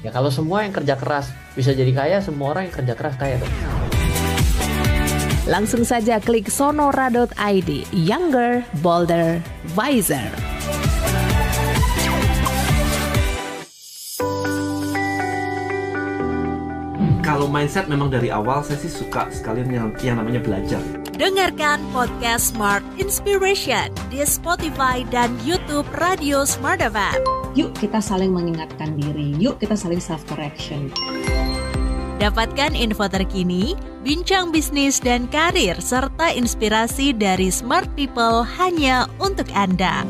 Ya kalau semua yang kerja keras bisa jadi kaya, semua orang yang kerja keras kaya dong. Langsung saja klik sonora.id. Younger, bolder, wiser. Kalau mindset memang dari awal saya sih suka sekalian yang namanya belajar. Dengarkan podcast Smart Inspiration di Spotify dan YouTube Radio Smart FM. Yuk kita saling mengingatkan diri, yuk kita saling self-correction. Dapatkan info terkini, bincang bisnis dan karir, serta inspirasi dari smart people hanya untuk Anda.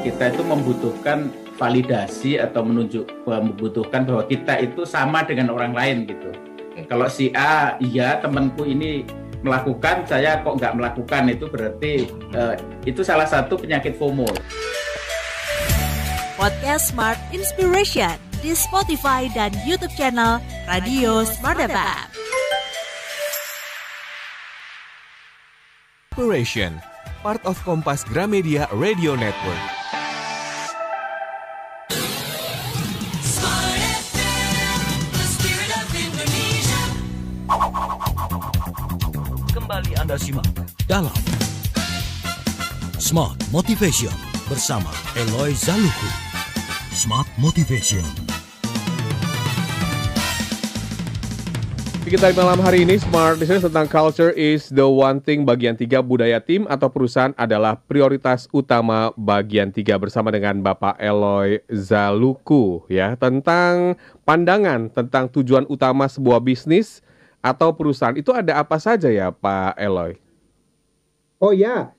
Kita itu membutuhkan validasi atau membutuhkan bahwa kita itu sama dengan orang lain gitu. Kalau si A, iya temanku ini melakukan, saya kok nggak melakukan, itu berarti itu salah satu penyakit FOMO. Podcast Smart Inspiration di Spotify dan YouTube channel Radio Smart FM. Inspiration, part of Kompas Gramedia Radio Network. Kembali Anda simak dalam Smart Motivation bersama Eloy Zaluku. Smart Motivation. Kita di malam hari ini Smart Business tentang culture is the one thing bagian 3, budaya tim atau perusahaan adalah prioritas utama bagian 3 bersama dengan Bapak Eloy Zaluku ya, tentang pandangan tentang tujuan utama sebuah bisnis atau perusahaan. Itu ada apa saja ya Pak Eloy? Oh ya,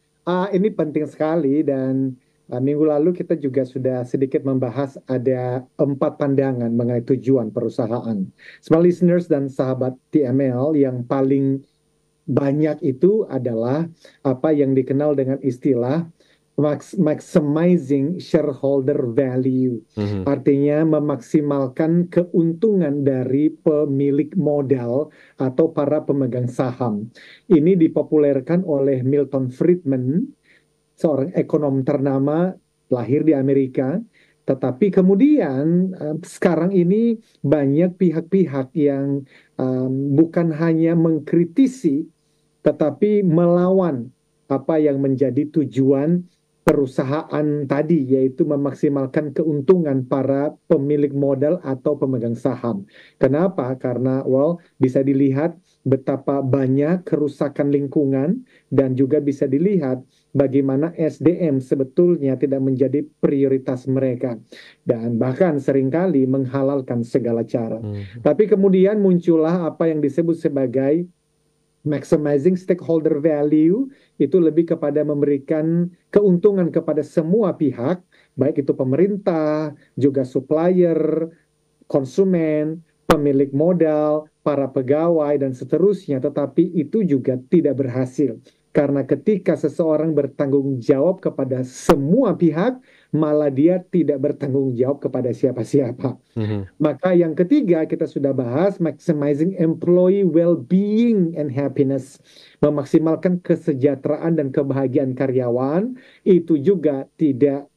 ini penting sekali dan minggu lalu kita juga sudah sedikit membahas ada 4 pandangan mengenai tujuan perusahaan. Semua listeners dan sahabat TML, yang paling banyak itu adalah apa yang dikenal dengan istilah maximizing shareholder value. Artinya memaksimalkan keuntungan dari pemilik modal atau para pemegang saham. Ini dipopulerkan oleh Milton Friedman, seorang ekonom ternama lahir di Amerika. Tetapi kemudian sekarang ini banyak pihak-pihak yang bukan hanya mengkritisi tetapi melawan apa yang menjadi tujuan perusahaan tadi, yaitu memaksimalkan keuntungan para pemilik modal atau pemegang saham. Kenapa? Karena bisa dilihat betapa banyak kerusakan lingkungan dan juga bisa dilihat bagaimana SDM sebetulnya tidak menjadi prioritas mereka dan bahkan seringkali menghalalkan segala cara. Tapi kemudian muncullah apa yang disebut sebagai maximizing stakeholder value, itu lebih kepada memberikan keuntungan kepada semua pihak, baik itu pemerintah, juga supplier, konsumen, pemilik modal, para pegawai, dan seterusnya. Tetapi itu juga tidak berhasil. Karena ketika seseorang bertanggung jawab kepada semua pihak, malah dia tidak bertanggung jawab kepada siapa-siapa. Maka yang ketiga kita sudah bahas, maximizing employee well-being and happiness. Memaksimalkan kesejahteraan dan kebahagiaan karyawan, itu juga tidak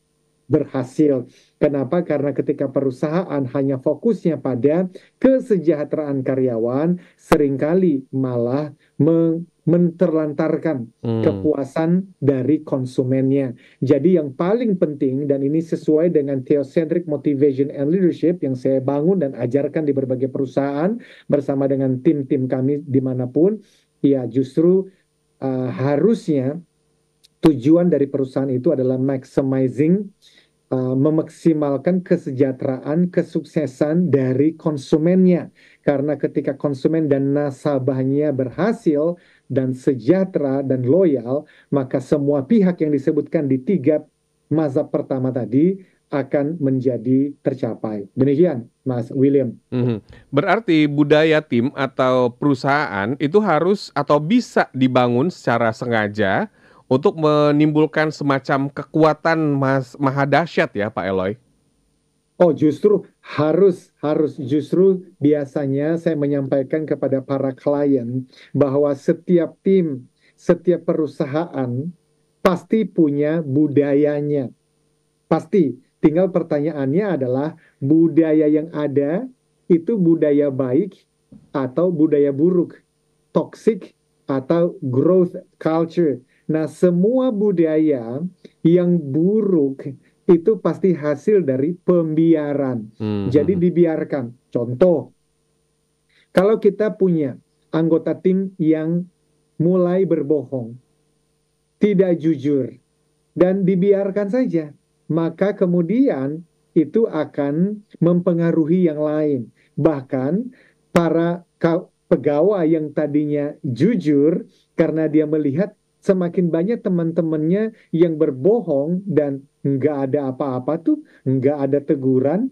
berhasil. Kenapa? Karena ketika perusahaan hanya fokusnya pada kesejahteraan karyawan, seringkali malah menterlantarkan kepuasan dari konsumennya. Jadi yang paling penting, dan ini sesuai dengan Theocentric Motivation and Leadership yang saya bangun dan ajarkan di berbagai perusahaan bersama dengan tim-tim kami dimanapun, ya justru harusnya tujuan dari perusahaan itu adalah maximizing, memaksimalkan kesejahteraan, kesuksesan dari konsumennya. Karena ketika konsumen dan nasabahnya berhasil dan sejahtera dan loyal, maka semua pihak yang disebutkan di 3 mazhab pertama tadi akan menjadi tercapai. Demikian, Mas William. Berarti budaya tim atau perusahaan itu harus atau bisa dibangun secara sengaja untuk menimbulkan semacam kekuatan maha dahsyat ya Pak Eloy? Oh, justru harus justru biasanya saya menyampaikan kepada para klien bahwa setiap tim, setiap perusahaan pasti punya budayanya. Pasti. Tinggal pertanyaannya adalah budaya yang ada itu budaya baik atau budaya buruk, toxic atau growth culture. Nah, semua budaya yang buruk itu pasti hasil dari pembiaran. Jadi dibiarkan. Contoh, kalau kita punya anggota tim yang mulai berbohong, tidak jujur, dan dibiarkan saja, maka kemudian itu akan mempengaruhi yang lain. Bahkan para pegawai yang tadinya jujur, karena dia melihat semakin banyak teman-temannya yang berbohong dan nggak ada apa-apa tuh, nggak ada teguran,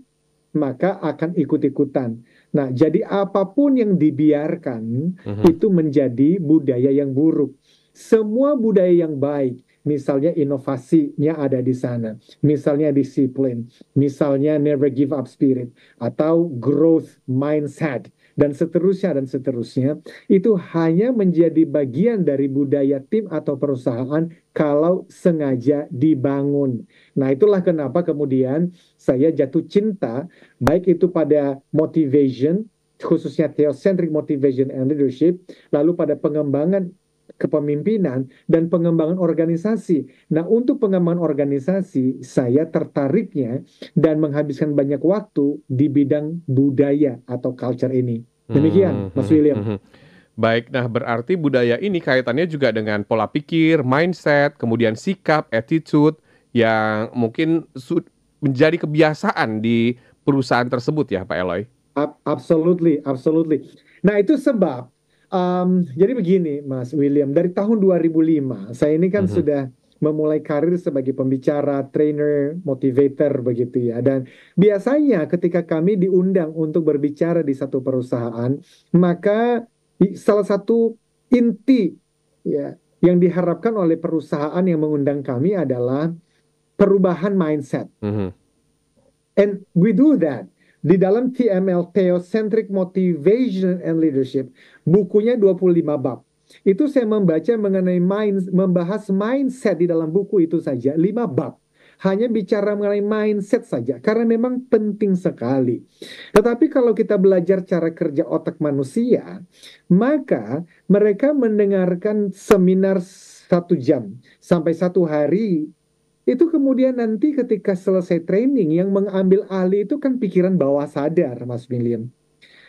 maka akan ikut-ikutan. Nah, jadi apapun yang dibiarkan itu menjadi budaya yang buruk. Semua budaya yang baik, misalnya inovasinya ada di sana, misalnya disiplin, misalnya never give up spirit, atau growth mindset, dan seterusnya, itu hanya menjadi bagian dari budaya tim atau perusahaan kalau sengaja dibangun. Nah, itulah kenapa kemudian saya jatuh cinta, baik itu pada motivation, khususnya theocentric motivation and leadership, lalu pada pengembangan kepemimpinan dan pengembangan organisasi. Nah, untuk pengembangan organisasi, saya tertariknya dan menghabiskan banyak waktu di bidang budaya atau culture ini. Demikian, Mas William. Baik, nah berarti budaya ini kaitannya juga dengan pola pikir, mindset, kemudian sikap, attitude yang mungkin menjadi kebiasaan di perusahaan tersebut ya, Pak Eloy? Absolutely. Nah, itu sebab jadi begini, Mas William, dari tahun 2005, saya ini kan sudah memulai karir sebagai pembicara, trainer, motivator begitu ya. Dan biasanya ketika kami diundang untuk berbicara di satu perusahaan, maka salah satu inti ya yang diharapkan oleh perusahaan yang mengundang kami adalah perubahan mindset. And we do that. Di dalam TML, Theocentric Motivation and Leadership, bukunya 25 bab. Itu saya membaca mengenai membahas mindset di dalam buku itu saja, 5 bab. Hanya bicara mengenai mindset saja, karena memang penting sekali. Tetapi kalau kita belajar cara kerja otak manusia, maka mereka mendengarkan seminar 1 jam sampai 1 hari. Itu kemudian nanti ketika selesai training, yang mengambil alih itu kan pikiran bawah sadar, Mas William.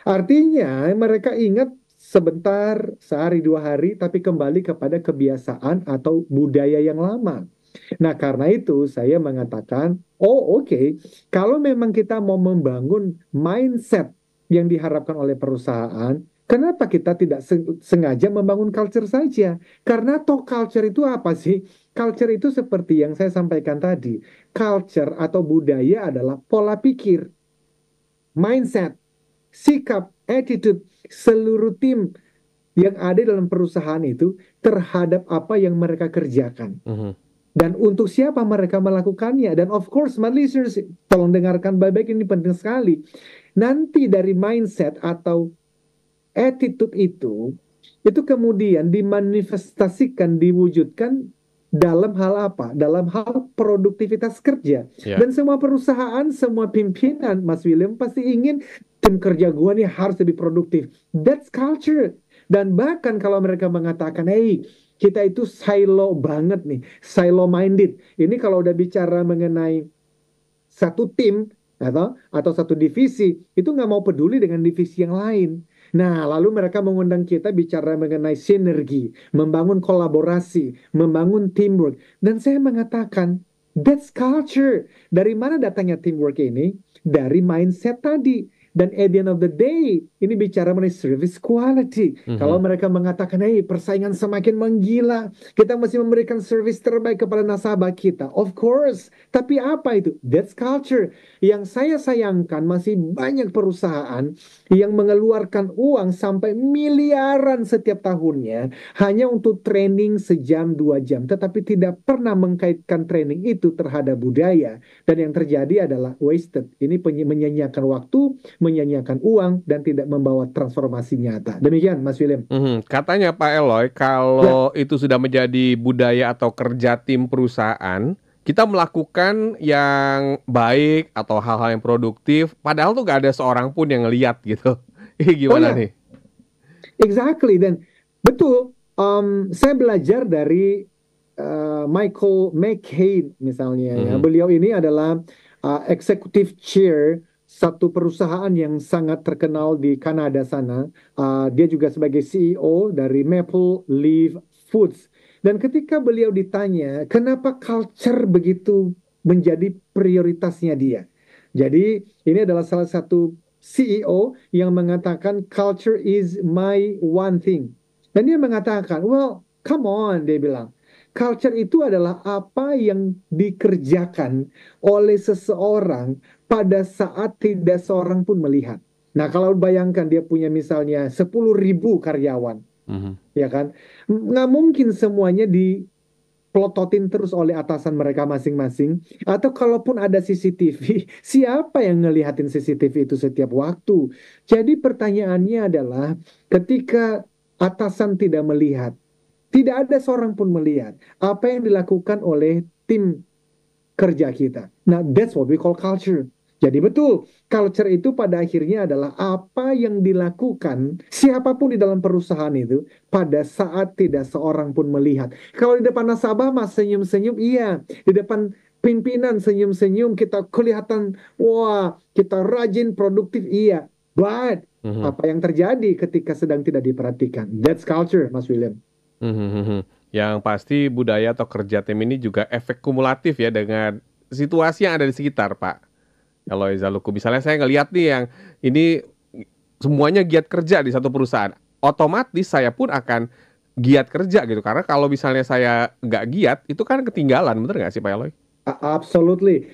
Artinya mereka ingat sebentar, sehari 2 hari, tapi kembali kepada kebiasaan atau budaya yang lama. Nah, karena itu saya mengatakan, oke, kalau memang kita mau membangun mindset yang diharapkan oleh perusahaan, kenapa kita tidak sengaja membangun culture saja? Karena toh culture itu apa sih? Culture itu seperti yang saya sampaikan tadi. Culture atau budaya adalah pola pikir, mindset, sikap, attitude seluruh tim yang ada dalam perusahaan itu terhadap apa yang mereka kerjakan. Dan untuk siapa mereka melakukannya. Dan of course, my listeners, tolong dengarkan baik-baik, ini penting sekali. Nanti dari mindset atau attitude itu kemudian dimanifestasikan, diwujudkan dalam hal apa? Dalam hal produktivitas kerja. Dan semua perusahaan, semua pimpinan, Mas William, pasti ingin tim kerja gua nih harus lebih produktif. That's culture. Dan bahkan kalau mereka mengatakan, hey, kita itu silo banget nih, silo minded. Ini kalau udah bicara mengenai satu tim atau satu divisi, itu nggak mau peduli dengan divisi yang lain. Nah, lalu mereka mengundang kita bicara mengenai sinergi, membangun kolaborasi, membangun teamwork. Dan saya mengatakan, that's culture. Dari mana datangnya teamwork ini? Dari mindset tadi. Dan at the end of the day, ini bicara mengenai service quality. Kalau mereka mengatakan, hey, persaingan semakin menggila, kita mesti memberikan service terbaik kepada nasabah kita. Of course. Tapi apa itu? That's culture. Yang saya sayangkan, masih banyak perusahaan yang mengeluarkan uang sampai miliaran setiap tahunnya hanya untuk training sejam 2 jam. Tetapi tidak pernah mengkaitkan training itu terhadap budaya. Dan yang terjadi adalah wasted. Ini menyanyiakan waktu, menyanyiakan uang, dan tidak membawa transformasi nyata. Demikian, Mas William. Katanya Pak Eloy, kalau itu sudah menjadi budaya atau kerja tim perusahaan, kita melakukan yang baik atau hal-hal yang produktif, padahal tuh gak ada seorang pun yang ngeliat gitu. Gimana nih? Exactly, dan betul. Saya belajar dari Michael McCain misalnya. Ya. Beliau ini adalah executive chair satu perusahaan yang sangat terkenal di Kanada sana. Dia juga sebagai CEO dari Maple Leaf Foods. Dan ketika beliau ditanya, kenapa culture begitu menjadi prioritasnya dia? Jadi ini adalah salah satu CEO yang mengatakan culture is my one thing. Dan dia mengatakan, well, come on, dia bilang. Culture itu adalah apa yang dikerjakan oleh seseorang pada saat tidak seorang pun melihat. Nah, kalau bayangkan dia punya misalnya 10.000 karyawan. Ya kan, nggak mungkin semuanya diplototin terus oleh atasan mereka masing-masing. Atau kalaupun ada CCTV, siapa yang ngelihatin CCTV itu setiap waktu? Jadi pertanyaannya adalah, ketika atasan tidak melihat, tidak ada seorang pun melihat apa yang dilakukan oleh tim kerja kita. Nah, that's what we call culture. Jadi betul, culture itu pada akhirnya adalah apa yang dilakukan siapapun di dalam perusahaan itu pada saat tidak seorang pun melihat. Kalau di depan nasabah mas senyum-senyum, iya. Di depan pimpinan senyum-senyum, kita kelihatan, wah, kita rajin, produktif, iya. But, apa yang terjadi ketika sedang tidak diperhatikan? That's culture, Mas William. Yang pasti budaya atau kerja tim ini juga efek kumulatif ya dengan situasi yang ada di sekitar, Pak Eloy Zalukhu. Misalnya saya ngelihat nih yang ini semuanya giat kerja di satu perusahaan, otomatis saya pun akan giat kerja gitu. Karena kalau misalnya saya nggak giat, itu kan ketinggalan, bener nggak sih Pak Eloy? Absolutely.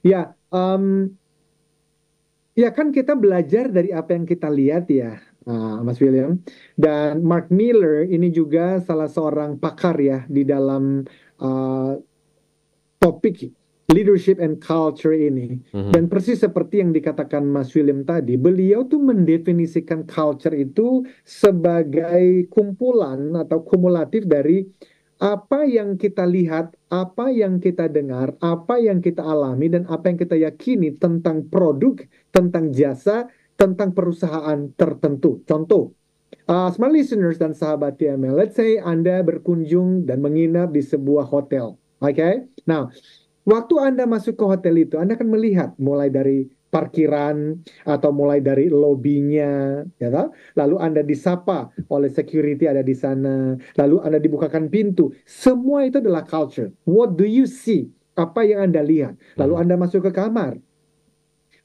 Ya, ya kan kita belajar dari apa yang kita lihat ya, Mas William. Dan Mark Miller ini juga salah seorang pakar ya di dalam topik leadership and culture ini. Dan persis seperti yang dikatakan Mas William tadi, beliau tuh mendefinisikan culture itu sebagai kumpulan atau kumulatif dari apa yang kita lihat, apa yang kita dengar, apa yang kita alami, dan apa yang kita yakini tentang produk, tentang jasa, tentang perusahaan tertentu. Contoh, smart listeners dan sahabat TML, let's say Anda berkunjung dan menginap di sebuah hotel. Oke? Nah, waktu Anda masuk ke hotel itu, Anda akan melihat mulai dari parkiran atau mulai dari lobinya, ya tak? Lalu Anda disapa oleh security ada di sana, lalu Anda dibukakan pintu. Semua itu adalah culture. What do you see? Apa yang Anda lihat? Lalu Anda masuk ke kamar.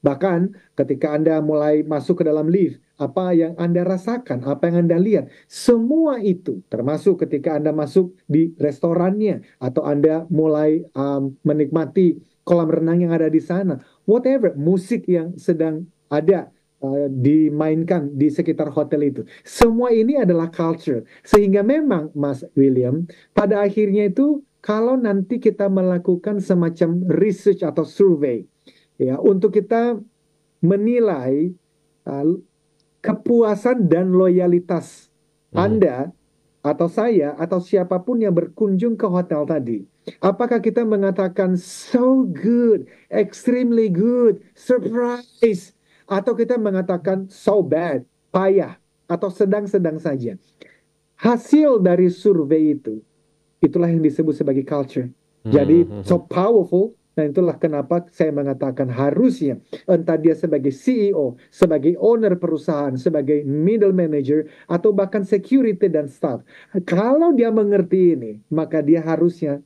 Bahkan ketika Anda mulai masuk ke dalam lift, apa yang Anda rasakan, apa yang Anda lihat, semua itu termasuk ketika Anda masuk di restorannya atau Anda mulai menikmati kolam renang yang ada di sana, whatever, musik yang sedang ada dimainkan di sekitar hotel itu. Semua ini adalah culture. Sehingga memang Mas William, pada akhirnya itu kalau nanti kita melakukan semacam research atau survei, ya, untuk kita menilai kepuasan dan loyalitas Anda atau saya atau siapapun yang berkunjung ke hotel tadi, apakah kita mengatakan so good, extremely good, surprise, atau kita mengatakan so bad, payah, atau sedang-sedang saja? Hasil dari survei itu, itulah yang disebut sebagai culture. Jadi so powerful. Dan itulah kenapa saya mengatakan harusnya entah dia sebagai CEO, sebagai owner perusahaan, sebagai middle manager, atau bahkan security dan staff. Kalau dia mengerti ini, maka dia harusnya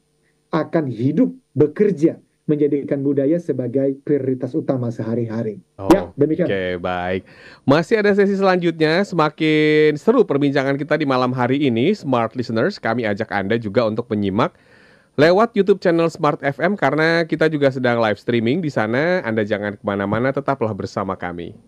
akan hidup, bekerja, menjadikan budaya sebagai prioritas utama sehari-hari. Ya, demikian. Oke, baik. Masih ada sesi selanjutnya, semakin seru perbincangan kita di malam hari ini. Smart Listeners, kami ajak Anda juga untuk menyimak lewat YouTube channel Smart FM karena kita juga sedang live streaming di sana. Anda jangan kemana-mana, tetaplah bersama kami.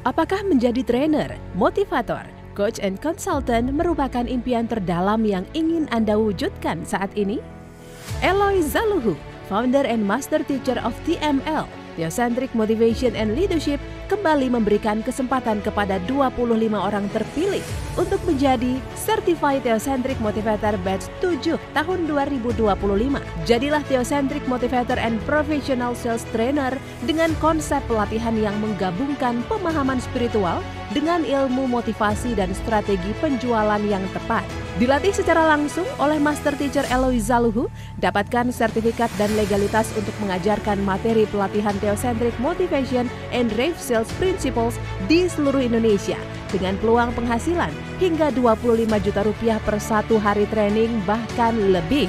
Apakah menjadi trainer, motivator, coach and consultant merupakan impian terdalam yang ingin Anda wujudkan saat ini? Eloy Zalukhu, founder and master teacher of TML, Theocentric Motivation and Leadership, kembali memberikan kesempatan kepada 25 orang terpilih untuk menjadi Certified Theocentric Motivator Batch 7 tahun 2025. Jadilah Theocentric Motivator and Professional Sales Trainer dengan konsep pelatihan yang menggabungkan pemahaman spiritual dengan ilmu motivasi dan strategi penjualan yang tepat. Dilatih secara langsung oleh Master Teacher Eloy Zaluhu, dapatkan sertifikat dan legalitas untuk mengajarkan materi pelatihan Theocentric Motivation and Rave Sales Principles di seluruh Indonesia dengan peluang penghasilan hingga 25 juta rupiah per satu hari training bahkan lebih.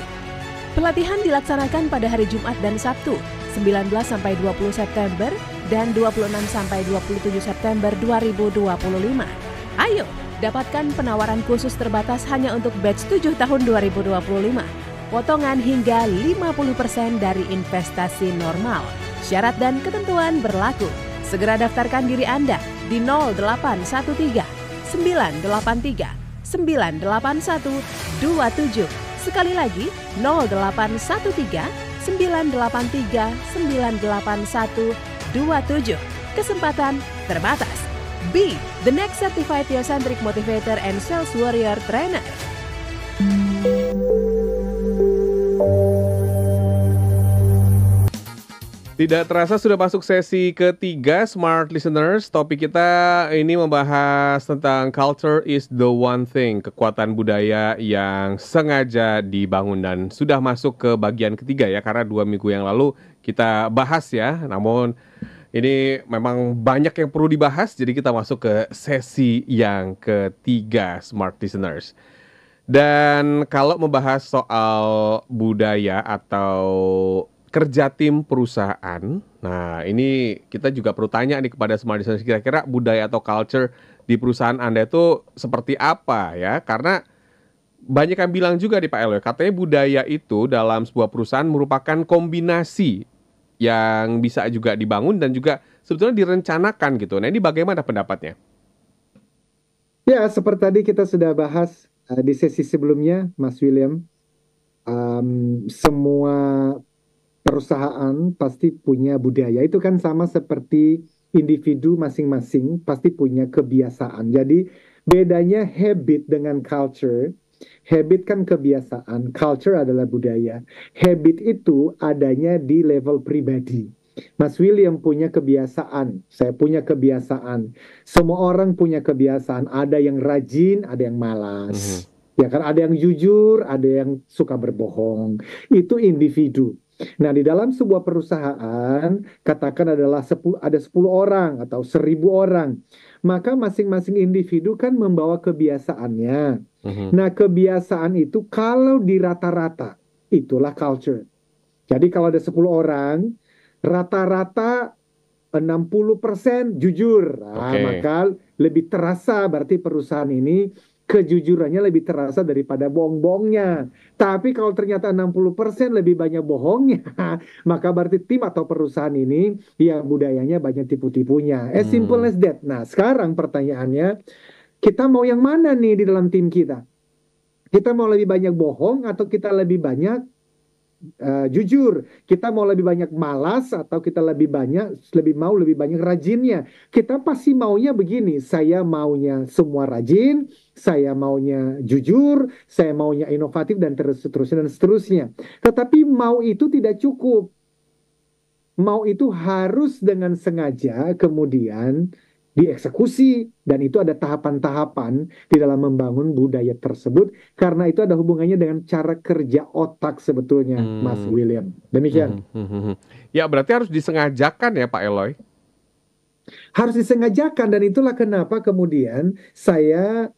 Pelatihan dilaksanakan pada hari Jumat dan Sabtu, 19 sampai 20 September dan 26 sampai 27 September 2025. Ayo, dapatkan penawaran khusus terbatas hanya untuk batch 7 tahun 2025. Potongan hingga 50% dari investasi normal. Syarat dan ketentuan berlaku. Segera daftarkan diri Anda di 0813 983 981 27. Sekali lagi 0813 983 981 27. Kesempatan terbatas. Be the next Certified Theocentric Motivator and Sales Warrior Trainer. Tidak terasa sudah masuk sesi ketiga Smart Listeners. Topik kita ini membahas tentang culture is the one thing, kekuatan budaya yang sengaja dibangun, dan sudah masuk ke bagian ketiga ya, karena 2 minggu yang lalu kita bahas ya. Namun ini memang banyak yang perlu dibahas, jadi kita masuk ke sesi yang ketiga Smart Listeners. Dan kalau membahas soal budaya atau kerja tim perusahaan, nah ini kita juga perlu tanya nih kepada Smart Listeners, kira-kira budaya atau culture di perusahaan Anda itu seperti apa ya? Karena banyak yang bilang juga nih Pak Eloy, katanya budaya itu dalam sebuah perusahaan merupakan kombinasi yang bisa juga dibangun dan juga sebetulnya direncanakan gitu. Nah ini bagaimana pendapatnya? Ya, seperti tadi kita sudah bahas di sesi sebelumnya, Mas William, semua perusahaan pasti punya budaya. Itu kan sama seperti individu masing-masing pasti punya kebiasaan. Jadi bedanya habit dengan culture. Habit kan kebiasaan, culture adalah budaya. Habit itu adanya di level pribadi. Mas William punya kebiasaan, saya punya kebiasaan. Semua orang punya kebiasaan. Ada yang rajin, ada yang malas. Ya kan, ada yang jujur, ada yang suka berbohong. Itu individu. Nah, di dalam sebuah perusahaan, katakan ada 10 orang atau 1000 orang. Maka masing-masing individu kan membawa kebiasaannya. Nah, kebiasaan itu kalau di rata-rata, itulah culture. Jadi kalau ada 10 orang, rata-rata 60% jujur. Nah, maka lebih terasa berarti perusahaan ini kejujurannya lebih terasa daripada bohong-bohongnya. Tapi kalau ternyata 60% lebih banyak bohongnya, maka berarti tim atau perusahaan ini ya budayanya banyak tipu-tipunya. As simple as that. Nah, sekarang pertanyaannya, kita mau yang mana nih di dalam tim kita? Kita mau lebih banyak bohong atau kita lebih banyak jujur? Kita mau lebih banyak malas atau kita lebih banyak rajinnya? Kita pasti maunya begini, saya maunya semua rajin, saya maunya jujur, saya maunya inovatif dan seterusnya. Tetapi mau itu tidak cukup. Mau itu harus dengan sengaja kemudian dieksekusi, dan itu ada tahapan-tahapan di dalam membangun budaya tersebut, karena itu ada hubungannya dengan cara kerja otak sebetulnya, Mas William. Demikian. Ya, berarti harus disengajakan ya Pak Eloy? Harus disengajakan, dan itulah kenapa kemudian saya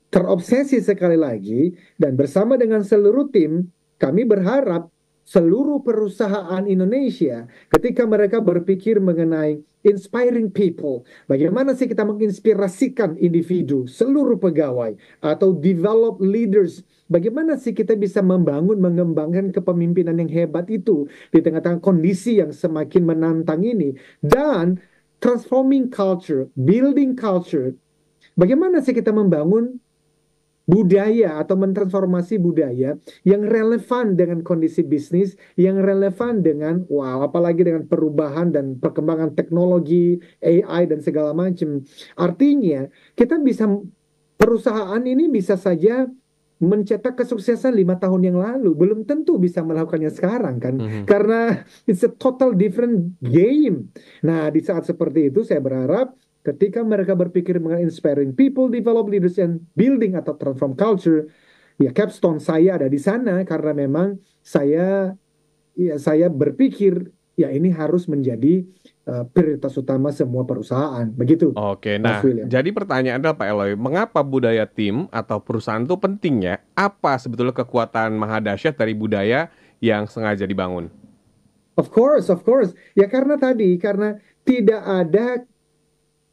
terobsesi sekali lagi, dan bersama dengan seluruh tim, kami berharap seluruh perusahaan Indonesia ketika mereka berpikir mengenai inspiring people, bagaimana sih kita menginspirasikan individu, seluruh pegawai, atau develop leaders, bagaimana sih kita bisa mengembangkan kepemimpinan yang hebat itu di tengah-tengah kondisi yang semakin menantang ini, dan transforming culture, building culture, bagaimana sih kita membangun budaya atau mentransformasi budaya yang relevan dengan kondisi bisnis, yang relevan dengan apalagi dengan perubahan dan perkembangan teknologi, AI dan segala macam. Artinya, perusahaan ini bisa saja mencetak kesuksesan 5 tahun yang lalu, belum tentu bisa melakukannya sekarang kan, karena it's a total different game. Nah, di saat seperti itu saya berharap ketika mereka berpikir mengenai inspiring people, develop leaders, and building atau transform culture, ya capstone saya ada di sana karena memang saya berpikir ya ini harus menjadi prioritas utama semua perusahaan, begitu. Oke, nah jadi pertanyaan adalah Pak Eloy, mengapa budaya tim atau perusahaan itu penting ya? Apa sebetulnya kekuatan mahadahsyat dari budaya yang sengaja dibangun? Of course. Ya karena tidak ada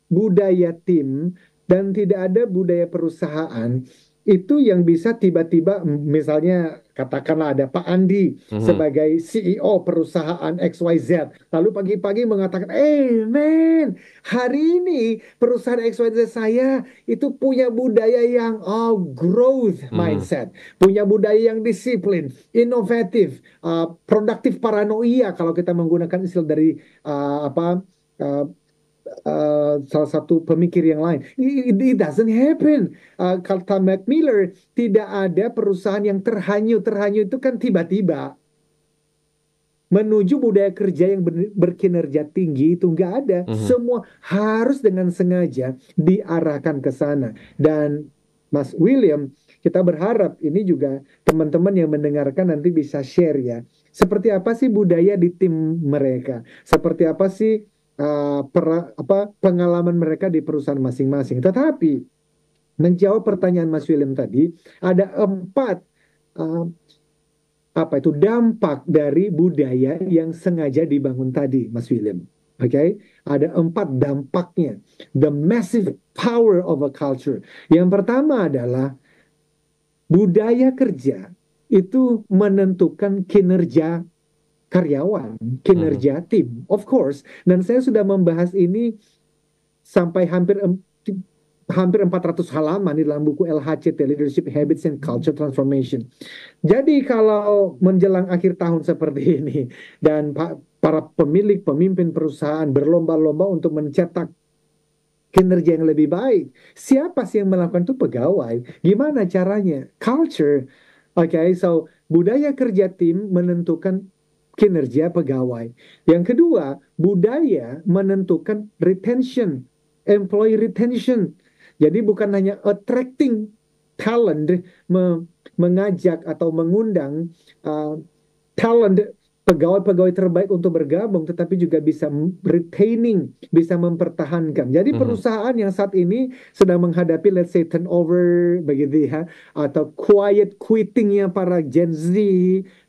budaya tim dan tidak ada budaya perusahaan itu yang bisa tiba-tiba, misalnya katakanlah ada Pak Andi sebagai CEO perusahaan XYZ, lalu pagi-pagi mengatakan, man, hari ini perusahaan XYZ saya itu punya budaya yang growth mindset, punya budaya yang disiplin, inovatif, produktif paranoia kalau kita menggunakan istilah dari salah satu pemikir yang lain. It doesn't happen. Kata Mac Miller, tidak ada perusahaan yang terhanyut itu kan tiba-tiba. Menuju budaya kerja yang berkinerja tinggi itu nggak ada. Semua harus dengan sengaja diarahkan ke sana. Dan Mas William, kita berharap ini juga teman-teman yang mendengarkan nanti bisa share ya. Seperti apa sih budaya di tim mereka? Seperti apa sih pengalaman mereka di perusahaan masing-masing. Tetapi menjawab pertanyaan Mas William tadi, ada 4 dampak dari budaya yang sengaja dibangun tadi, Mas William. Oke, ada 4 dampaknya. The massive power of a culture. Yang pertama adalah budaya kerja itu menentukan kinerja karyawan, kinerja tim, of course. Dan saya sudah membahas ini sampai hampir 400 halaman di dalam buku LHCT, Leadership Habits and Culture Transformation. Jadi kalau menjelang akhir tahun seperti ini, dan para pemimpin perusahaan berlomba-lomba untuk mencetak kinerja yang lebih baik, siapa sih yang melakukan itu? Pegawai. Gimana caranya? Culture. Okay, so budaya kerja tim menentukan kinerja pegawai. Yang kedua, budaya menentukan retention, employee retention. Jadi bukan hanya attracting talent, mengajak atau mengundang talent, pegawai-pegawai terbaik untuk bergabung, tetapi juga bisa retaining, bisa mempertahankan. Jadi perusahaan yang saat ini sedang menghadapi let's say turnover begitu ya, atau quiet quittingnya para Gen Z,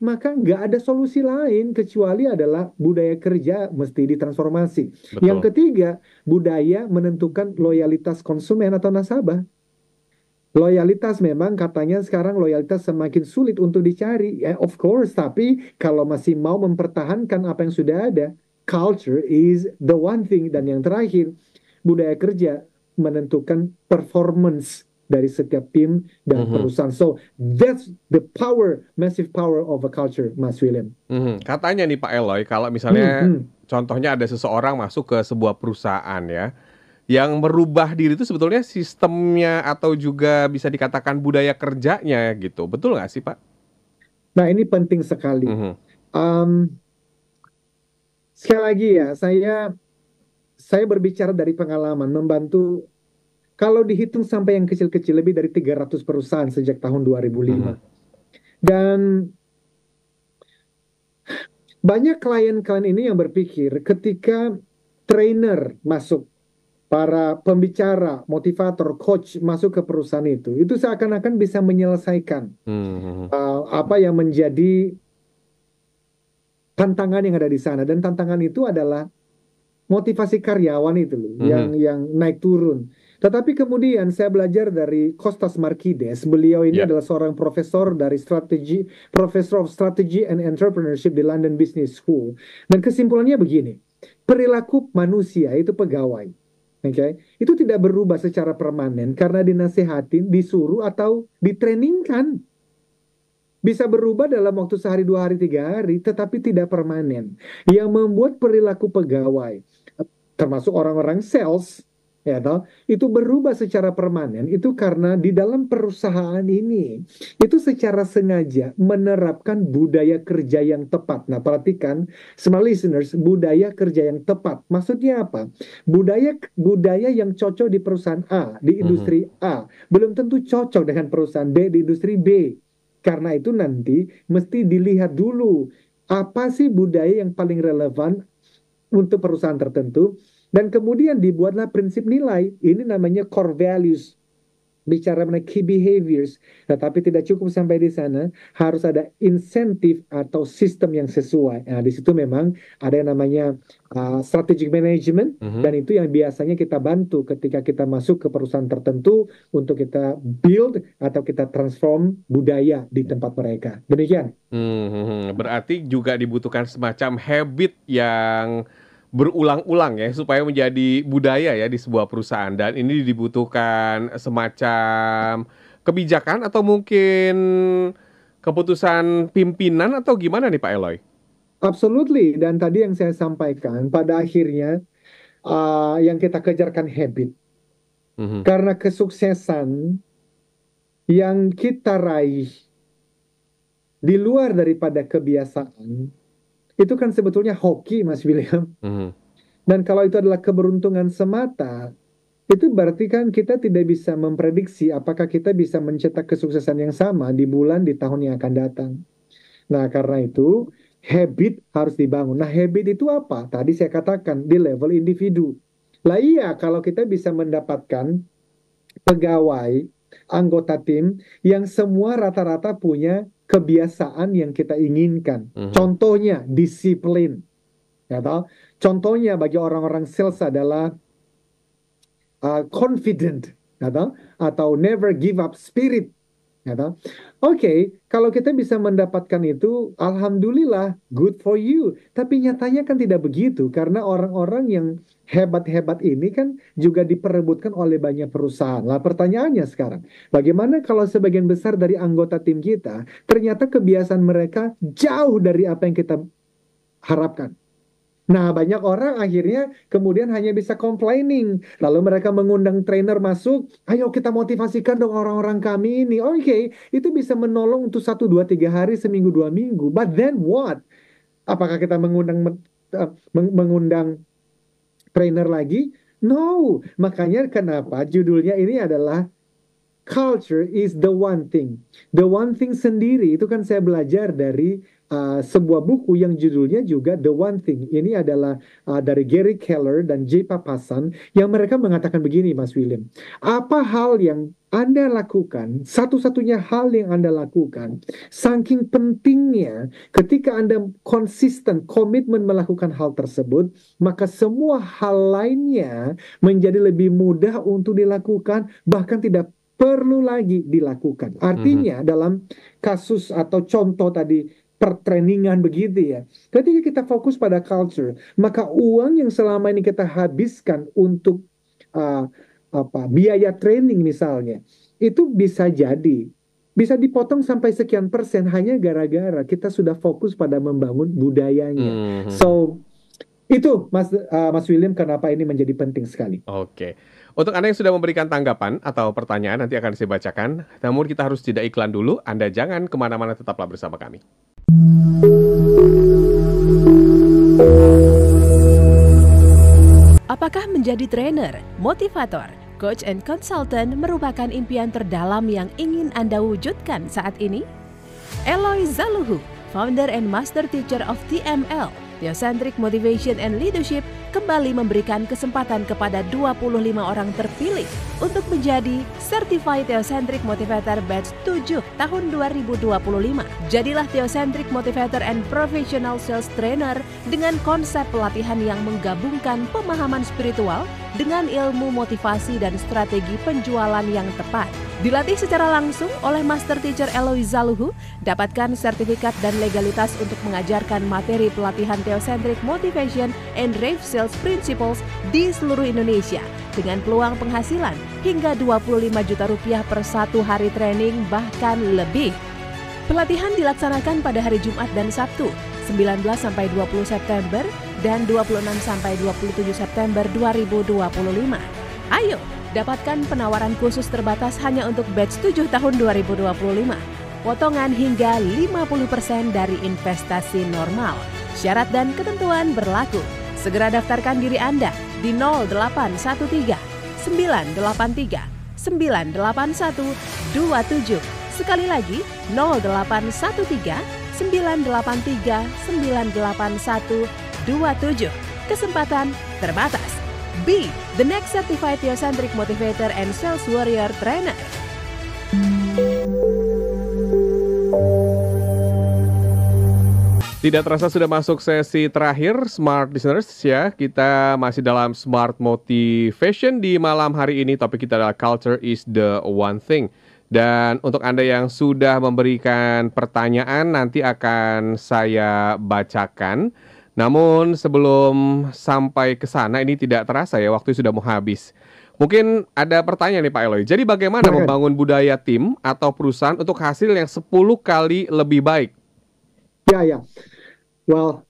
maka nggak ada solusi lain kecuali adalah budaya kerja mesti ditransformasi. Betul. Yang ketiga, budaya menentukan loyalitas konsumen atau nasabah. Loyalitas memang katanya sekarang loyalitas semakin sulit untuk dicari, of course, tapi kalau masih mau mempertahankan apa yang sudah ada, culture is the one thing. Dan yang terakhir, budaya kerja menentukan performance dari setiap tim dan perusahaan. So that's the power, massive power of a culture, Mas William. Katanya nih Pak Eloy, kalau misalnya contohnya ada seseorang masuk ke sebuah perusahaan ya, yang merubah diri itu sebetulnya sistemnya atau juga bisa dikatakan budaya kerjanya gitu. Betul nggak sih Pak? Nah ini penting sekali. Sekali lagi ya, saya berbicara dari pengalaman, membantu, kalau dihitung sampai yang kecil-kecil lebih dari 300 perusahaan sejak tahun 2005. Dan banyak klien-klien ini yang berpikir ketika trainer masuk, para pembicara, motivator, coach masuk ke perusahaan itu seakan-akan bisa menyelesaikan apa yang menjadi tantangan yang ada di sana. Dan tantangan itu adalah motivasi karyawan itu loh, yang naik turun. Tetapi kemudian saya belajar dari Kostas Markides. Beliau ini adalah seorang profesor dari Professor of Strategy and Entrepreneurship di London Business School. Dan kesimpulannya begini, perilaku manusia itu pegawai. itu tidak berubah secara permanen karena dinasehatin, disuruh atau ditrainingkan. Bisa berubah dalam waktu sehari, 2 hari, 3 hari, tetapi tidak permanen. Yang membuat perilaku pegawai, termasuk orang-orang sales, itu berubah secara permanen, itu karena di dalam perusahaan ini, itu secara sengaja menerapkan budaya kerja yang tepat. Nah, perhatikan, smart listeners, budaya kerja yang tepat. Maksudnya apa? Budaya yang cocok di perusahaan A, di industri A, belum tentu cocok dengan perusahaan B, di industri B. Karena itu nanti mesti dilihat dulu, apa sih budaya yang paling relevan untuk perusahaan tertentu, dan kemudian dibuatlah prinsip nilai. Ini namanya core values. Bicara mengenai key behaviors. Tetapi tidak cukup sampai di sana. Harus ada insentif atau sistem yang sesuai. Nah, di situ memang ada yang namanya strategic management. Dan itu yang biasanya kita bantu ketika kita masuk ke perusahaan tertentu untuk kita build atau kita transform budaya di tempat mereka. Demikian. Berarti juga dibutuhkan semacam habit yang berulang-ulang ya supaya menjadi budaya ya di sebuah perusahaan, dan ini dibutuhkan semacam kebijakan atau mungkin keputusan pimpinan atau gimana nih Pak Eloy? Absolutely, dan tadi yang saya sampaikan pada akhirnya yang kita kejarkan habit. Karena kesuksesan yang kita raih di luar daripada kebiasaan itu kan sebetulnya hoki, Mas William. Dan kalau itu adalah keberuntungan semata, itu berarti kan kita tidak bisa memprediksi apakah kita bisa mencetak kesuksesan yang sama di bulan, di tahun yang akan datang. Nah, karena itu habit harus dibangun. Nah, habit itu apa? Tadi saya katakan di level individu. Lah iya, kalau kita bisa mendapatkan pegawai, anggota tim yang semua rata-rata punya kebiasaan yang kita inginkan. Contohnya disiplin. Contohnya bagi orang-orang sales adalah confident, atau never give up spirit. Oke, kalau kita bisa mendapatkan itu, alhamdulillah, good for you. Tapi nyatanya kan tidak begitu, karena orang-orang yang hebat-hebat ini kan juga diperebutkan oleh banyak perusahaan. Lah pertanyaannya sekarang, bagaimana kalau sebagian besar dari anggota tim kita, ternyata kebiasaan mereka jauh dari apa yang kita harapkan? Nah, banyak orang akhirnya kemudian hanya bisa complaining. Lalu mereka mengundang trainer masuk, ayo kita motivasikan dong orang-orang kami ini. Oke, itu bisa menolong untuk 1, 2, 3 hari, seminggu, 2 minggu. But then what? Apakah kita mengundang trainer lagi? No. Makanya kenapa judulnya ini adalah Culture is the one thing. The one thing sendiri itu kan saya belajar dari sebuah buku yang judulnya juga The One Thing. Ini adalah dari Gary Keller dan Jay Papasan, yang mereka mengatakan begini, Mas William. Apa hal yang Anda lakukan, satu-satunya hal yang Anda lakukan, saking pentingnya ketika Anda konsisten, komitmen melakukan hal tersebut, maka semua hal lainnya menjadi lebih mudah untuk dilakukan, bahkan tidak perlu lagi dilakukan. Artinya dalam kasus atau contoh tadi pertrainingan begitu ya, ketika kita fokus pada culture, maka uang yang selama ini kita habiskan untuk biaya training misalnya, itu bisa dipotong sampai sekian persen hanya gara-gara kita sudah fokus pada membangun budayanya. So itu Mas William, kenapa ini menjadi penting sekali. Oke. Untuk Anda yang sudah memberikan tanggapan atau pertanyaan, nanti akan saya bacakan. Namun kita harus jeda iklan dulu. Anda jangan kemana-mana, tetaplah bersama kami. Apakah menjadi trainer, motivator, coach and consultant merupakan impian terdalam yang ingin Anda wujudkan saat ini? Eloy Zaluhu, founder and master teacher of TML, Theocentric Motivation and Leadership, kembali memberikan kesempatan kepada 25 orang terpilih untuk menjadi Certified Theocentric Motivator Batch 7 tahun 2025. Jadilah Theocentric Motivator and Professional Sales Trainer dengan konsep pelatihan yang menggabungkan pemahaman spiritual dengan ilmu motivasi dan strategi penjualan yang tepat. Dilatih secara langsung oleh Master Teacher Eloy Zaluhu, dapatkan sertifikat dan legalitas untuk mengajarkan materi pelatihan Theocentric Motivation and Rave Sales Principles di seluruh Indonesia. dengan peluang penghasilan hingga 25 juta rupiah per 1 hari training bahkan lebih. Pelatihan dilaksanakan pada hari Jumat dan Sabtu, 19 sampai 20 September dan 26 sampai 27 September 2025. Ayo, dapatkan penawaran khusus terbatas hanya untuk batch 7 tahun 2025. Potongan hingga 50% dari investasi normal. Syarat dan ketentuan berlaku. Segera daftarkan diri Anda di 0813 983 981 27. Sekali lagi 0813 983 981 27. Kesempatan terbatas. Be the next certified theocentric motivator and sales warrior trainer. Tidak terasa sudah masuk sesi terakhir Smart Listeners ya. Kita masih dalam Smart Motivation di malam hari ini. Topik kita adalah Culture is the one thing. Dan untuk Anda yang sudah memberikan pertanyaan nanti akan saya bacakan. Namun sebelum sampai ke sana ini tidak terasa ya, waktu sudah mau habis. Mungkin ada pertanyaan nih Pak Eloy. Jadi bagaimana membangun budaya tim atau perusahaan untuk hasil yang 10 kali lebih baik? Ya. Well,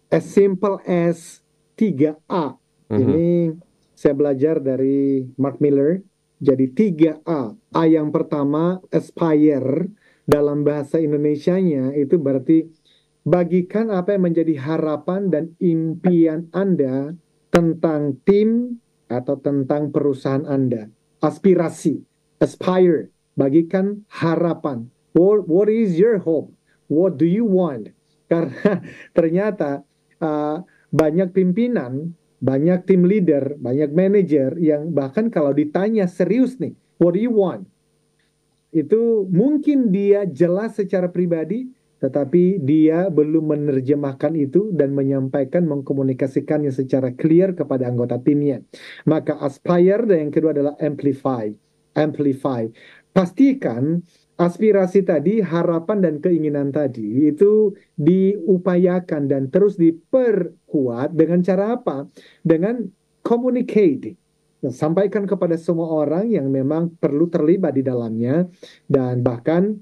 as simple as 3A. Ini saya belajar dari Mark Miller. Jadi 3A. A yang pertama, aspire. Dalam bahasa Indonesianya itu berarti bagikan apa yang menjadi harapan dan impian Anda tentang tim atau tentang perusahaan Anda. Aspirasi, aspire. Bagikan harapan. What is your hope? What do you want? Karena ternyata banyak pimpinan, banyak tim leader, banyak manajer yang bahkan kalau ditanya serius nih, what do you want? Itu mungkin dia jelas secara pribadi, tetapi dia belum menerjemahkan itu dan menyampaikan, mengkomunikasikannya secara clear kepada anggota timnya. Maka aspire dan yang kedua adalah amplify. Pastikan aspirasi tadi, harapan dan keinginan tadi itu diupayakan dan terus diperkuat dengan cara apa? Dengan communicate. Sampaikan kepada semua orang yang memang perlu terlibat di dalamnya. Dan bahkan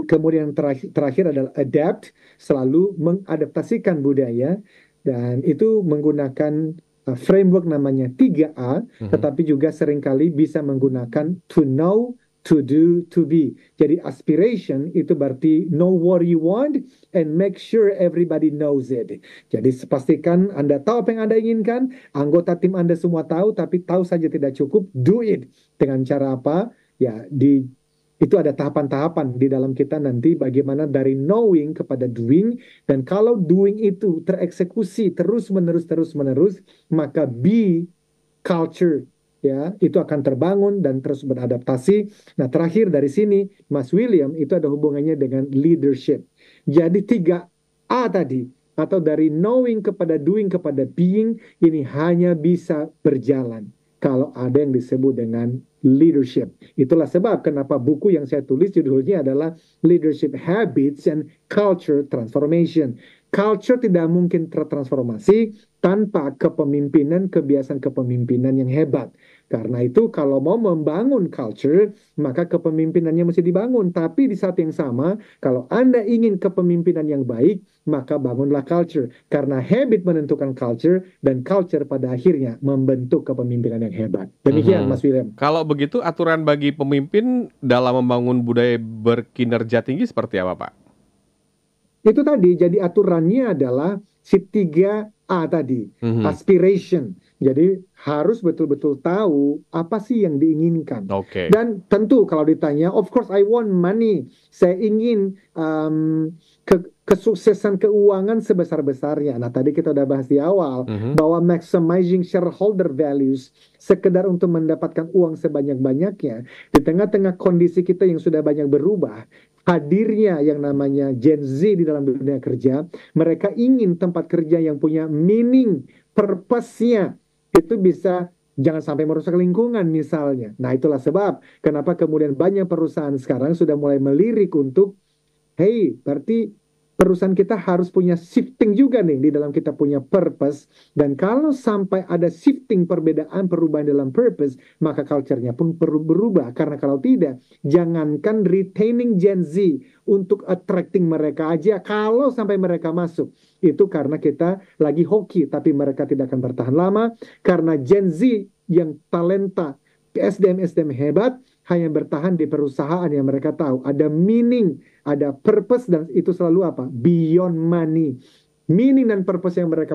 kemudian terakhir adalah adapt, selalu mengadaptasikan budaya. Dan itu menggunakan framework namanya 3A, tetapi juga seringkali bisa menggunakan to know, to do, to be. Jadi aspiration itu berarti know what you want and make sure everybody knows it. Jadi pastikan Anda tahu apa yang Anda inginkan, anggota tim Anda semua tahu, tapi tahu saja tidak cukup, do it. Dengan cara apa? Ya, itu ada tahapan-tahapan di dalam kita nanti bagaimana dari knowing kepada doing, dan kalau doing itu tereksekusi terus-menerus, maka be culture. Ya, itu akan terbangun dan terus beradaptasi. Nah, terakhir dari sini, Mas William, itu ada hubungannya dengan leadership. Jadi 3A tadi, atau dari knowing kepada doing kepada being, ini hanya bisa berjalan kalau ada yang disebut dengan leadership. Itulah sebab kenapa buku yang saya tulis judulnya adalah Leadership Habits and Culture Transformation. Culture tidak mungkin tertransformasi tanpa kepemimpinan, kebiasaan kepemimpinan yang hebat. Karena itu kalau mau membangun culture, maka kepemimpinannya mesti dibangun. Tapi di saat yang sama, kalau Anda ingin kepemimpinan yang baik, maka bangunlah culture. Karena habit menentukan culture, dan culture pada akhirnya membentuk kepemimpinan yang hebat. Demikian, Mas William. Kalau begitu, aturan bagi pemimpin dalam membangun budaya berkinerja tinggi seperti apa, Pak? Itu tadi, jadi aturannya adalah si 3A tadi, aspiration. Jadi harus betul-betul tahu apa sih yang diinginkan. Dan tentu kalau ditanya, of course I want money. Saya ingin kesuksesan keuangan sebesar-besarnya. Nah, tadi kita udah bahas di awal bahwa maximizing shareholder values, sekedar untuk mendapatkan uang sebanyak-banyaknya di tengah-tengah kondisi kita yang sudah banyak berubah. Hadirnya yang namanya Gen Z di dalam dunia kerja, mereka ingin tempat kerja yang punya meaning, purpose-nya itu bisa jangan sampai merusak lingkungan misalnya. Nah, itulah sebab kenapa kemudian banyak perusahaan sekarang sudah mulai melirik untuk, hey, berarti perusahaan kita harus punya shifting juga nih di dalam kita punya purpose. Dan kalau sampai ada shifting perubahan dalam purpose, maka culture-nya pun perlu berubah. Karena kalau tidak, jangankan retaining Gen Z untuk attracting mereka aja, kalau sampai mereka masuk, itu karena kita lagi hoki, tapi mereka tidak akan bertahan lama, karena Gen Z yang talenta, SDM hebat, hanya bertahan di perusahaan yang mereka tahu ada meaning, ada purpose, dan itu selalu apa? Beyond money. Meaning dan purpose yang mereka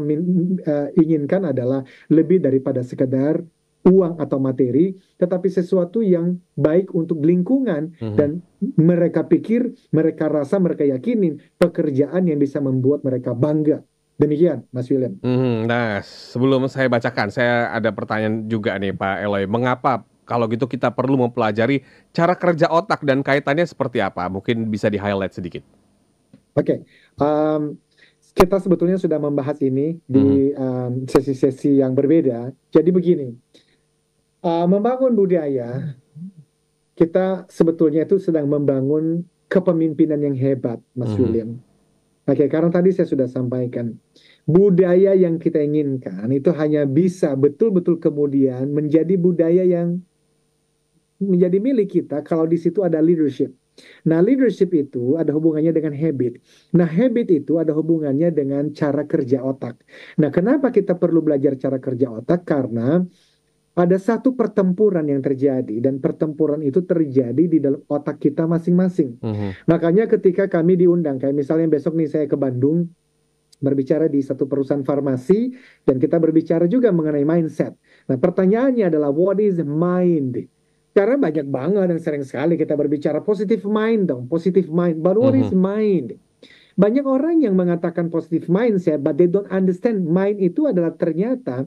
inginkan adalah lebih daripada sekedar uang atau materi, tetapi sesuatu yang baik untuk lingkungan, dan mereka pikir, mereka rasa, mereka yakinin pekerjaan yang bisa membuat mereka bangga. Demikian, Mas William. Nah, sebelum saya bacakan, saya ada pertanyaan juga nih, Pak Eloy. Mengapa kalau gitu kita perlu mempelajari cara kerja otak dan kaitannya seperti apa? Mungkin bisa di-highlight sedikit. Oke. Kita sebetulnya sudah membahas ini di sesi-sesi yang berbeda. Jadi begini, membangun budaya, kita sebetulnya itu sedang membangun kepemimpinan yang hebat, Mas William. Oke, karena tadi saya sudah sampaikan, budaya yang kita inginkan itu hanya bisa betul-betul kemudian menjadi budaya yang menjadi milik kita kalau di situ ada leadership. Nah, leadership itu ada hubungannya dengan habit. Nah, habit itu ada hubungannya dengan cara kerja otak. Nah, kenapa kita perlu belajar cara kerja otak? Karena ada satu pertempuran yang terjadi, dan pertempuran itu terjadi di dalam otak kita masing-masing. Makanya ketika kami diundang, kayak misalnya besok nih saya ke Bandung, berbicara di satu perusahaan farmasi, dan kita berbicara juga mengenai mindset. Nah, pertanyaannya adalah what is mind? Karena banyak banget dan sering sekali kita berbicara positive mind dong, positive mind. But what is mind? Banyak orang yang mengatakan positive mindset, but they don't understand mind itu adalah ternyata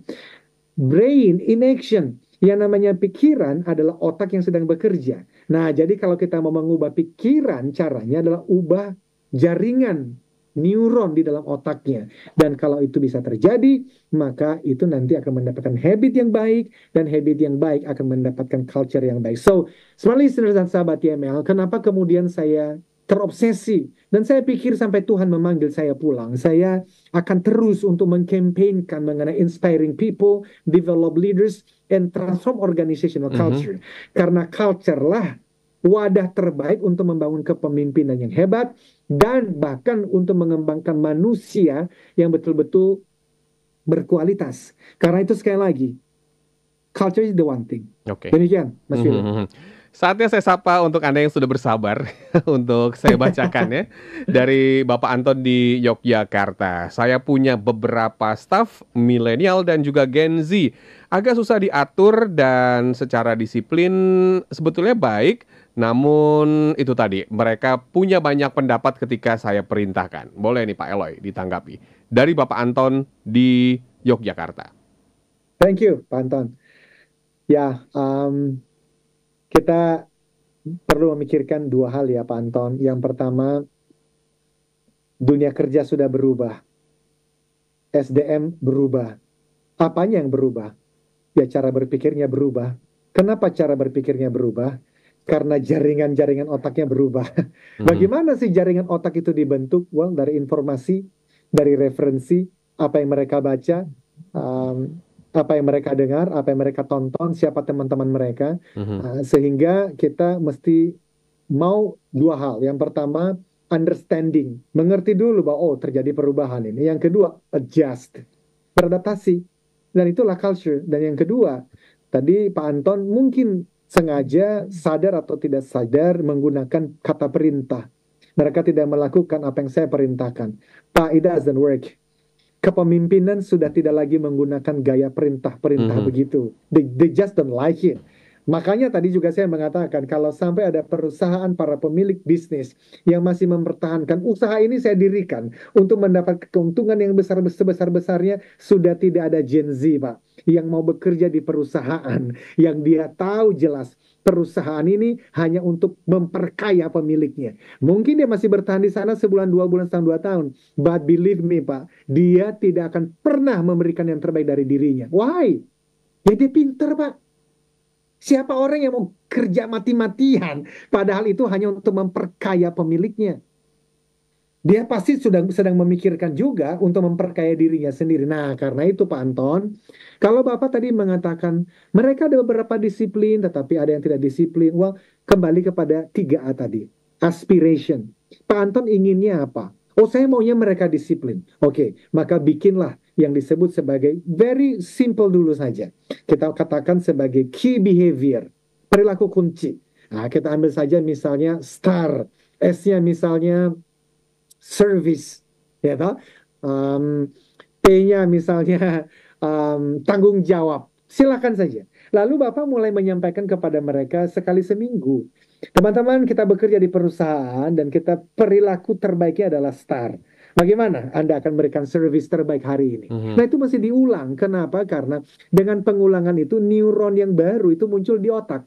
brain in action. Yang namanya pikiran adalah otak yang sedang bekerja. Nah, jadi kalau kita mau mengubah pikiran, caranya adalah ubah jaringan neuron di dalam otaknya. Dan kalau itu bisa terjadi, maka itu nanti akan mendapatkan habit yang baik, dan habit yang baik akan mendapatkan culture yang baik. So, smart listeners dan sahabat YML, kenapa kemudian saya terobsesi, dan saya pikir sampai Tuhan memanggil saya pulang, saya akan terus untuk mengkampanyekan mengenai inspiring people, develop leaders, and transform organizational culture. Karena culture lah wadah terbaik untuk membangun kepemimpinan yang hebat, dan bahkan untuk mengembangkan manusia yang betul-betul berkualitas. Karena itu sekali lagi, culture is the one thing. Demikian, Mas William. Saatnya saya sapa untuk Anda yang sudah bersabar untuk saya bacakan ya. Dari Bapak Anton di Yogyakarta. Saya punya beberapa staf milenial dan juga Gen Z. Agak susah diatur dan secara disiplin sebetulnya baik. Namun itu tadi, mereka punya banyak pendapat ketika saya perintahkan. Boleh nih Pak Eloy ditanggapi. Dari Bapak Anton di Yogyakarta. Thank you, Pak Anton. Ya, kita perlu memikirkan dua hal ya Pak Anton. Yang pertama, dunia kerja sudah berubah. SDM berubah. Apanya yang berubah? Ya cara berpikirnya berubah. Kenapa cara berpikirnya berubah? Karena jaringan-jaringan otaknya berubah. Bagaimana sih jaringan otak itu dibentuk? Well, dari informasi, dari referensi, apa yang mereka baca, apa yang mereka dengar, apa yang mereka tonton, siapa teman-teman mereka, sehingga kita mesti mau dua hal. Yang pertama, understanding, mengerti dulu bahwa terjadi perubahan ini. Yang kedua, adjust, beradaptasi, dan itulah culture. Dan yang kedua, tadi Pak Anton mungkin sengaja sadar atau tidak sadar menggunakan kata perintah. Mereka tidak melakukan apa yang saya perintahkan. Pak, it doesn't work. Kepemimpinan sudah tidak lagi menggunakan gaya perintah-perintah begitu. They just don't like it. Makanya tadi juga saya mengatakan kalau sampai ada perusahaan, para pemilik bisnis yang masih mempertahankan usaha ini saya dirikan untuk mendapat keuntungan yang sebesar-besarnya, sudah tidak ada Gen Z, Pak, yang mau bekerja di perusahaan yang dia tahu jelas perusahaan ini hanya untuk memperkaya pemiliknya. Mungkin dia masih bertahan di sana sebulan, 2 bulan, setahun, 2 tahun. But believe me, Pak, dia tidak akan pernah memberikan yang terbaik dari dirinya. Why? Ya dia pinter, Pak. Siapa orang yang mau kerja mati-matian, padahal itu hanya untuk memperkaya pemiliknya. dia pasti sedang memikirkan juga untuk memperkaya dirinya sendiri. Nah, karena itu Pak Anton, kalau Bapak tadi mengatakan mereka ada beberapa disiplin, tetapi ada yang tidak disiplin. Well, kembali kepada 3A tadi, aspiration. Pak Anton inginnya apa? Oh, saya maunya mereka disiplin. Oke, maka bikinlah yang disebut sebagai very simple dulu saja. Kita katakan sebagai key behavior, perilaku kunci. Nah, kita ambil saja misalnya STAR, S-nya misalnya service, ya toh? T-nya misalnya tanggung jawab. Silakan saja. Lalu Bapak mulai menyampaikan kepada mereka sekali seminggu. Teman-teman, kita bekerja di perusahaan dan kita perilaku terbaiknya adalah STAR. Bagaimana Anda akan memberikan service terbaik hari ini? Nah, itu masih diulang. Kenapa? Karena dengan pengulangan itu neuron yang baru itu muncul di otak.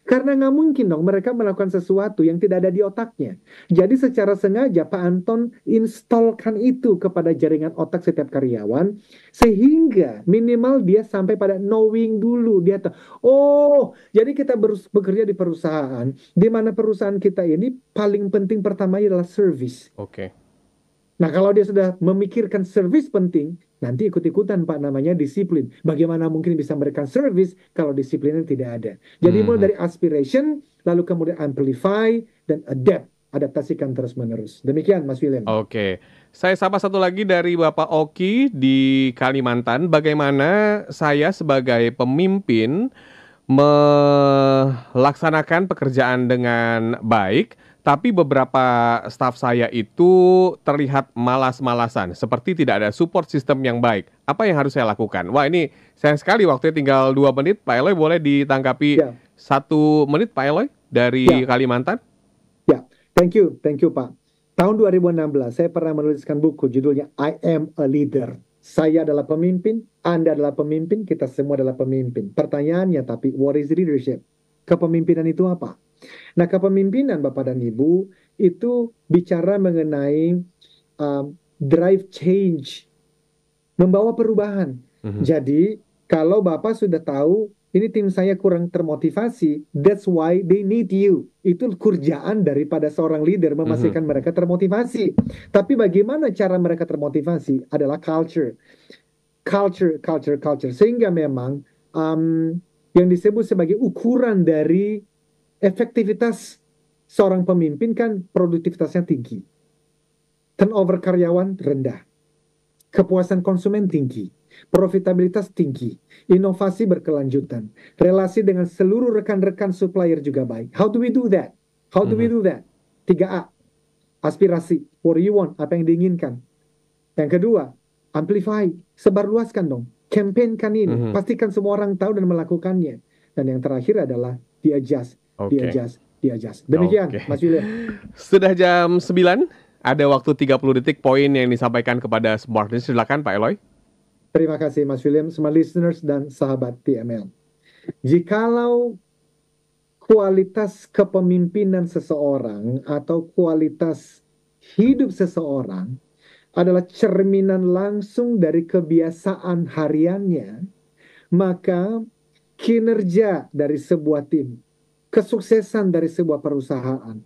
Karena nggak mungkin dong mereka melakukan sesuatu yang tidak ada di otaknya. Jadi secara sengaja Pak Anton installkan itu kepada jaringan otak setiap karyawan. Sehingga minimal dia sampai pada knowing dulu. Dia tahu, oh jadi kita bekerja di perusahaan. Di mana perusahaan kita ini paling penting pertamanya adalah service. Oke. Nah, kalau dia sudah memikirkan service penting, nanti ikut-ikutan Pak namanya disiplin. Bagaimana mungkin bisa memberikan service kalau disiplinnya tidak ada. Jadi mulai dari aspiration, lalu kemudian amplify, dan adapt. Adaptasikan terus-menerus. Demikian Mas William. Oke. Saya sapa satu lagi dari Bapak Oki di Kalimantan. Bagaimana saya sebagai pemimpin melaksanakan pekerjaan dengan baik, tapi beberapa staf saya itu terlihat malas-malasan, seperti tidak ada support system yang baik. Apa yang harus saya lakukan? Wah, ini sayang sekali waktunya tinggal 2 menit. Pak Eloy boleh ditanggapi 1 menit Pak Eloy dari Kalimantan? Ya, thank you Pak. Tahun 2016 saya pernah menuliskan buku judulnya I Am a Leader. Saya adalah pemimpin, Anda adalah pemimpin, kita semua adalah pemimpin. Pertanyaannya tapi, what is leadership? Kepemimpinan itu apa? Nah, kepemimpinan Bapak dan Ibu itu bicara mengenai drive change, membawa perubahan. Jadi, kalau Bapak sudah tahu, ini tim saya kurang termotivasi, that's why they need you. Itu kerjaan daripada seorang leader, memastikan mereka termotivasi. Tapi bagaimana cara mereka termotivasi adalah culture. Sehingga memang yang disebut sebagai ukuran dari efektivitas seorang pemimpin kan produktivitasnya tinggi. Turnover karyawan rendah. Kepuasan konsumen tinggi. Profitabilitas tinggi. Inovasi berkelanjutan. Relasi dengan seluruh rekan-rekan supplier juga baik. How do we do that? 3A. Aspirasi. What do you want? Apa yang diinginkan? Yang kedua, amplify. Sebarluaskan dong. Campaignkan ini. Pastikan semua orang tahu dan melakukannya. Dan yang terakhir adalah di-adjust. Di-adjust. Demikian, Mas William. Sudah jam 9, ada waktu 30 detik poin yang disampaikan kepada Smart Listeners. Silakan Pak Eloy. Terima kasih Mas William, Smart Listeners dan sahabat TML. Jikalau kualitas kepemimpinan seseorang atau kualitas hidup seseorang adalah cerminan langsung dari kebiasaan hariannya, maka kinerja dari sebuah tim, kesuksesan dari sebuah perusahaan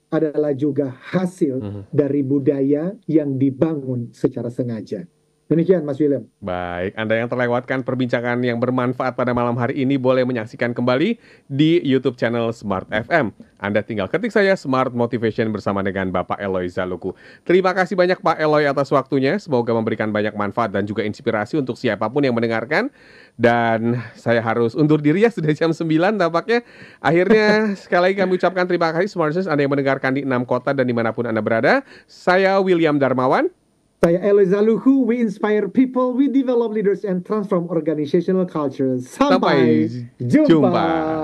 adalah juga hasil dari budaya yang dibangun secara sengaja. Demikian Mas William. Baik, Anda yang terlewatkan perbincangan yang bermanfaat pada malam hari ini boleh menyaksikan kembali di YouTube channel Smart FM. Anda tinggal ketik saja Smart Motivation bersama dengan Bapak Eloy Zaluku. Terima kasih banyak Pak Eloy atas waktunya. Semoga memberikan banyak manfaat dan juga inspirasi untuk siapapun yang mendengarkan. Dan saya harus undur diri ya, sudah jam 9 tampaknya. Akhirnya sekali lagi kami ucapkan terima kasih Smart Listeners Anda yang mendengarkan di 6 kota dan dimanapun Anda berada. Saya William Darmawan. Saya Eloy Zaluku, we inspire people, we develop leaders and transform organizational culture. Sampai jumpa.